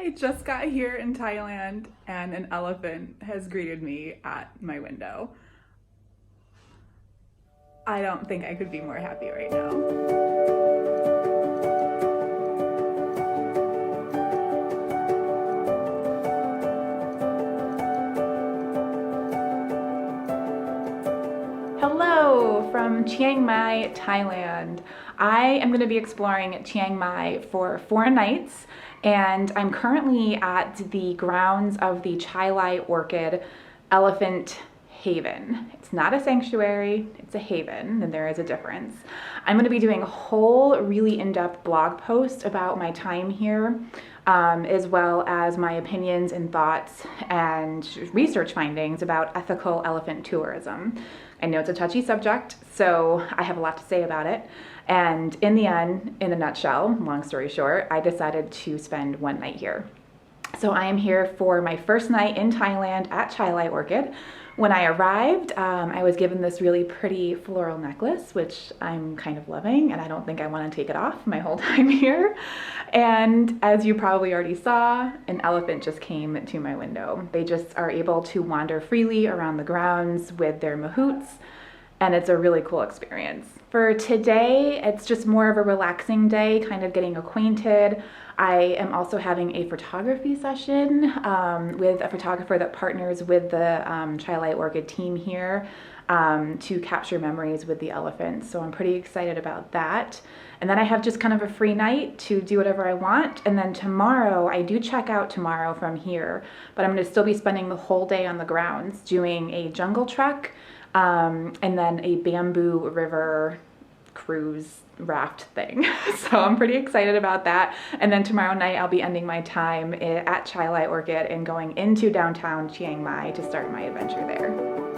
I just got here in Thailand and an elephant has greeted me at my window. I don't think I could be more happy right now. Hello from Chiang Mai, Thailand. I am going to be exploring Chiang Mai for 4 nights, and I'm currently at the grounds of the Lai Orchid Elephant Haven. It's not a sanctuary, it's a haven, and there is a difference. I'm going to be doing a whole really in-depth blog post about my time here, as well as my opinions and thoughts and research findings about ethical elephant tourism. I know it's a touchy subject, so I have a lot to say about it. And in the end, in a nutshell, long story short, I decided to spend 1 night here. So I am here for my first night in Thailand at Lai Orchid. When I arrived, I was given this really pretty floral necklace, which I'm kind of loving, and I don't think I want to take it off my whole time here. And as you probably already saw, an elephant just came to my window. They just are able to wander freely around the grounds with their mahouts, and it's a really cool experience. For today, it's just more of a relaxing day, kind of getting acquainted. I am also having a photography session with a photographer that partners with the Lai Orchid team here to capture memories with the elephants. So I'm pretty excited about that. And then I have just kind of a free night to do whatever I want. And then tomorrow, I do check out tomorrow from here, but I'm going to still be spending the whole day on the grounds doing a jungle trek and then a bamboo river cruise raft thing. So I'm pretty excited about that. And then tomorrow night I'll be ending my time at Lai Orchid and going into downtown Chiang Mai to start my adventure there.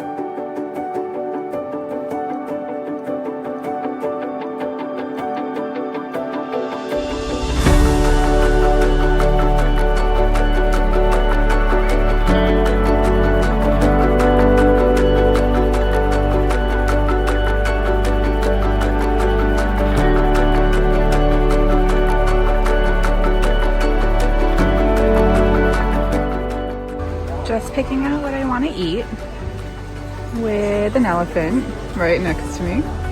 Just picking out what I want to eat with an elephant right next to me.